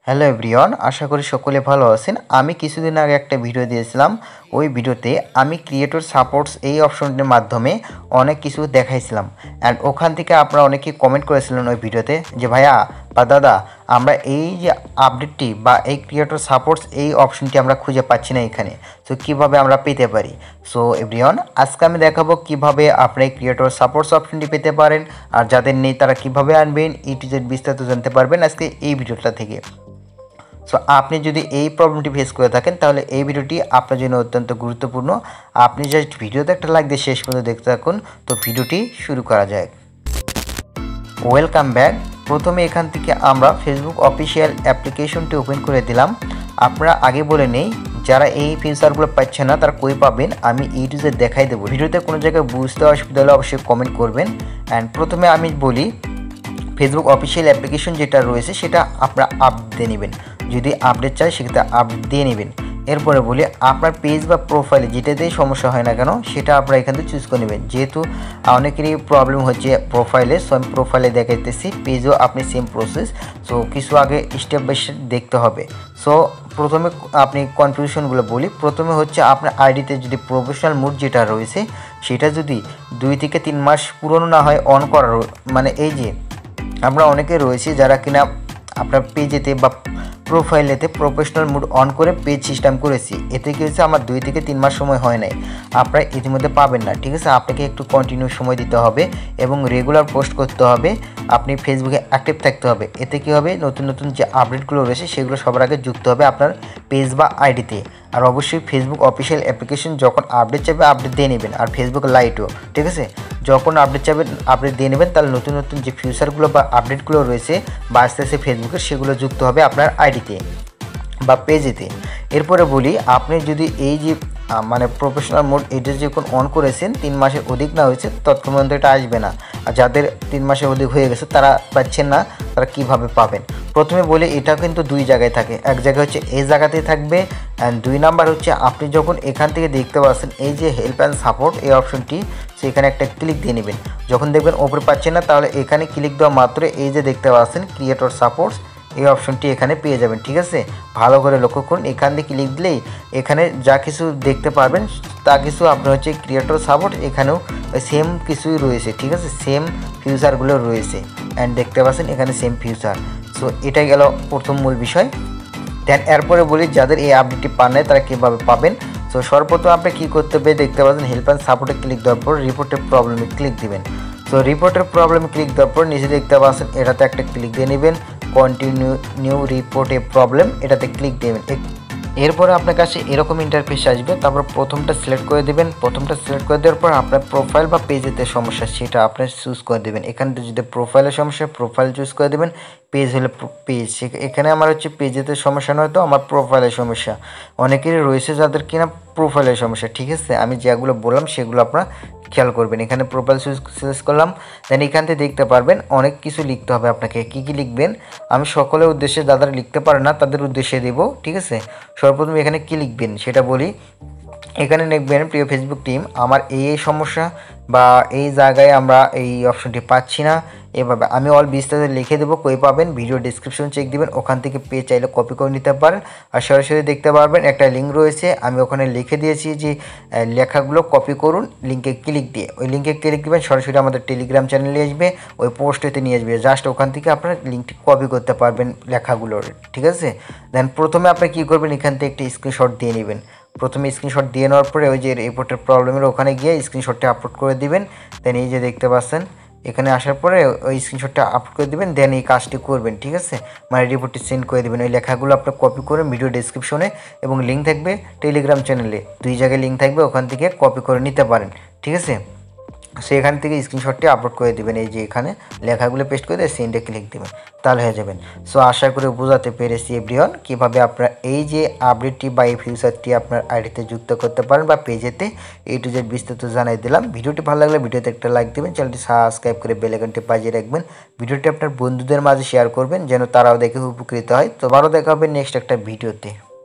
Hello everyone, আশা করি সকলে ভালো আছেন। আমি কিছুদিন আগে একটা ভিডিও দিয়েছিলাম। ওই ভিডিওতে আমি ক্রিয়েটর সাপোর্টস এই অপশনটির মাধ্যমে অনেক কিছু দেখাইছিলাম। অ্যান্ড ওখান থেকে আপনারা অনেকেই কমেন্ট করেছিলেন ওই ভিডিওতে যে ভাইয়া বা দাদা, আমরা এই যে আপডেটটি বা এই ক্রিয়েটর সাপোর্টস এই অপশনটি আমরা খুঁজে পাচ্ছি না এখানে। সো কীভাবে আমরা পেতে পারি? সো এভরিওয়ান, আজকে আমি দেখাবো কীভাবে আপনি ক্রিয়েটর সাপোর্টস অপশনটি পেতে পারেন, আর যাদের নেই তারা কীভাবে আনবেন, ই টু জেড বিস্তারিত জানতে পারবেন আজকে এই ভিডিওটা থেকে। সো আপনি যদি এই প্রবলেমটি ফেস করে থাকেন তাহলে এই ভিডিওটি আপনার জন্য অত্যন্ত গুরুত্বপূর্ণ। আপনি জাস্ট ভিডিওতে একটা লাইক দিয়ে শেষ পর্যন্ত দেখতে থাকুন। তো ভিডিওটি শুরু করা যায়। Welcome back. প্রথমে এখান থেকে আমরা ফেসবুক অফিসিয়াল অ্যাপ্লিকেশনটি ওপেন করে দিলাম। আপনারা আগে বলে নেই, যারা এই ফিচারগুলো পাচ্ছে না তারা কই পাবেন আমি ইউটিউবে দেখাই দেবো। ভিডিওতে কোনো জায়গায় বুঝতে অসুবিধা হলে অবশ্যই কমেন্ট করবেন। অ্যান্ড প্রথমে আমি বলি, ফেসবুক অফিসিয়াল অ্যাপ্লিকেশন যেটা রয়েছে সেটা আপনারা আপডেট দিয়ে নেবেন। যদি আপডেট চাই সেক্ষেত্রে আপডেট দিয়ে নেবেন। এরপরে বলি, আপনার পেজ বা প্রোফাইলে যেটাতেই সমস্যা হয় না কেন সেটা আপনারা এখান থেকে চুজ করে নেবেন। যেহেতু অনেকেরই প্রবলেম হচ্ছে প্রোফাইলে, সো আমি প্রোফাইলে দেখাইতেছি, পেজও আপনি সেম প্রসেস। সো কিছু আগে স্টেপ বাই স্টেপ দেখতে হবে। সো প্রথমে আপনি কনফিউশনগুলো বলি। প্রথমে হচ্ছে আপনার আইডিতে যদি প্রফেশনাল মোড যেটা রয়েছে সেটা যদি 2 থেকে 3 মাস পুরনো না হয় অন করার, মানে এই যে আমরা অনেকে রয়েছি যারা কিনা আপনার পেজেতে বা প্রোফাইলেতে প্রফেশনাল মোড অন করে পেজ সিস্টেম করেছি, এতে কি হচ্ছে আমার 2 থেকে 3 মাস সময় হয় নাই, আপনারা ইতিমধ্যে পাবেন না। ঠিক আছে, আপনাকে একটু কন্টিনিউ সময় দিতে হবে এবং রেগুলার পোস্ট করতে হবে। আপনি ফেসবুকে অ্যাক্টিভ থাকতে হবে। এতে কী হবে, নতুন নতুন যে আপডেটগুলো রয়েছে সেগুলো সবার আগে যুক্ত হবে আপনার পেজ বা আইডিতে। আর অবশ্যই ফেসবুক অফিসিয়াল অ্যাপ্লিকেশন যখন আপডেট চাইবে আপডেট দিয়ে নেবেন। আর ফেসবুক লাইটও, ঠিক আছে, যখন আপডেট চাইবেন আপডেট দিয়ে নেবেন। তাহলে নতুন নতুন যে ফিচারগুলো বা আপডেটগুলো রয়েছে বা আস্তে আস্তে ফেসবুকের, সেগুলো যুক্ত হবে আপনার আইডিতে বা পেজেতে। এরপরে বলি, আপনি যদি এই যে মানে প্রফেশনাল মোড এটা যখন অন করেছেন 3 মাসের অধিক না হয়েছে তৎক্ষণাৎ এটা আসবে না। আর যাদের 3 মাসের অধিক হয়ে গেছে তারা পাচ্ছেন না, তারা কিভাবে পাবেন? প্রথমে বলি, এটা কিন্তু 2 জায়গায় থাকে। এক জায়গায় হচ্ছে এই জায়গাতেই থাকবে, অ্যান্ড 2 নাম্বার হচ্ছে আপনি যখন এখান থেকে দেখতে পাচ্ছেন এই যে হেল্প অ্যান্ড সাপোর্ট এই অপশনটি, সেখানে একটা ক্লিক দিয়ে নেবেন। যখন দেখবেন ওপরে পাচ্ছেন না তাহলে এখানে ক্লিক দেওয়া মাত্র এই যে দেখতে পাচ্ছেন ক্রিয়েটর সাপোর্টস এই অপশনটি এখানে পেয়ে যাবেন। ঠিক আছে, ভালো করে লক্ষ্য করুন, এখান দিয়ে ক্লিক দিলেই এখানে যা কিছু দেখতে পারবেন তা কিছু আপনার হচ্ছে ক্রিয়েটর সাপোর্ট, এখানেও সেম কিছুই রয়েছে। ঠিক আছে, সেম ফিউচারগুলো রয়েছে, অ্যান্ড দেখতে পাচ্ছেন এখানে সেম ফিউচার। সো এটাই গেল প্রথম মূল বিষয়। দেন এরপরে বলি, যাদের এই আপডেটটি পান নাই তারা কীভাবে পাবেন? সো সর্বপ্রথম আপনি কী করতে হবে, দেখতে পাচ্ছেন হেল্প অ্যান্ড সাপোর্টে ক্লিক দেওয়ার পর রিপোর্টের প্রবলেমে ক্লিক দিবেন। সো রিপোর্টের প্রবলেমে ক্লিক দেওয়ার পর নিচে দেখতে পাচ্ছেন এটাতে একটা ক্লিক দিয়ে নেবেন, কন্টিনিউ নিউ রিপোর্ট এ প্রবলেম, এটাতে ক্লিক দেবেন। এরপরে আপনার কাছে এরকম ইন্টারফেস আসবে। তারপর প্রথমটা সিলেক্ট করে দেবেন। প্রথমটা সিলেক্ট করে দেওয়ার পর আপনার প্রোফাইল বা পেজেতে সমস্যা সেটা আপনি চুজ করে দেবেন। এখানে যদি প্রোফাইলের সমস্যা প্রোফাইল চুজ করে দেবেন, পেজ হলে পেজ। এখানে আমার হচ্ছে পেজেতে সমস্যা নয়, তো আমার প্রোফাইলের সমস্যা। অনেকেরই রয়েছে যাদের কিনা প্রোফাইলের সমস্যা। ঠিক আছে, আমি যেগুলো বললাম সেগুলো আপনারা খেয়াল করবেন। এখানে প্রোফাইল চুজ করলাম, দেন এখান থেকে দেখতে পারবেন অনেক কিছু লিখতে হবে আপনাকে। কী কী লিখবেন আমি সকলের উদ্দেশ্যে, যারা লিখতে পারে না তাদের উদ্দেশ্যে দেব। ঠিক আছে, সর্বপ্রথম এখানে কী লিখবেন সেটা বলি। এখানে লিখবেন, প্রিয় ফেসবুক টিম, আমার এই সমস্যা বা এই জায়গায় আমরা এই অপশনটি পাচ্ছি না, এভাবে আমি অল বিস্তারিত লিখে দেবো। কই পাবেন? ভিডিও ডিসক্রিপশন চেক দিবেন, ওখান থেকে পেজ চাইলে কপি করে নিতে পারেন। আর সরাসরি দেখতে পারবেন একটা লিঙ্ক রয়েছে, আমি ওখানে লিখে দিয়েছি যে লেখাগুলো কপি করুন লিঙ্কে ক্লিক দিয়ে। ওই লিঙ্কে ক্লিক দেবেন, সরাসরি আমাদের টেলিগ্রাম চ্যানেলে আসবে, ওই পোস্টেতে নিয়ে আসবে। জাস্ট ওখান থেকে আপনার লিঙ্কটি কপি করতে পারবেন লেখাগুলোর। ঠিক আছে, দেন প্রথমে আপনি কী করবেন, এখান থেকে একটি স্ক্রিনশট দিয়ে নেবেন। প্রথমে স্ক্রিনশট দিয়ে নেওয়ার পরে ওই যে রিপোর্টের প্রবলেমের ওখানে গিয়ে স্ক্রিনশটটা আপলোড করে দিবেন। দেন এই যে দেখতে পাচ্ছেন এখানে আসার পরে ওই স্ক্রিনশটটা আপলোড করে দেবেন। দেন এই কাজটি করবেন। ঠিক আছে, মানে রিপোর্টটি সেন্ড করে দেবেন। ওই লেখাগুলো আপনি কপি করে ভিডিও ডেসক্রিপশনে এবং লিঙ্ক থাকবে টেলিগ্রাম চ্যানেলে, 2 জায়গায় লিঙ্ক থাকবে, ওখান থেকে কপি করে নিতে পারেন। ঠিক আছে, সেখান থেকে স্ক্রিনশটটি আপলোড করে দেবেন। এই যে এখানে লেখাগুলো পেস্ট করে দিয়ে সেন্ডে ক্লিক দেবেন, তাহলে হয়ে যাবেন। সো আশা করে বোঝাতে পেরেছি এভরিওয়ান কীভাবে আপনারা এই যে আপডেটটি বা এই ফিউচারটি আপনার আইডিতে যুক্ত করতে পারেন বা পেজেতে। এই টু জেড বিস্তারিত জানাই দিলাম। ভিডিওটি ভালো লাগলে ভিডিওতে একটা লাইক দেবেন, চ্যানেলটি সাবস্ক্রাইব করে বেল আইকনটি বাজিয়ে রাখবেন। ভিডিওটি আপনার বন্ধুদের মাঝে শেয়ার করবেন যেন তারাও দেখে উপকৃত হয়। তো আবারও দেখা হবে নেক্সট একটা ভিডিওতে।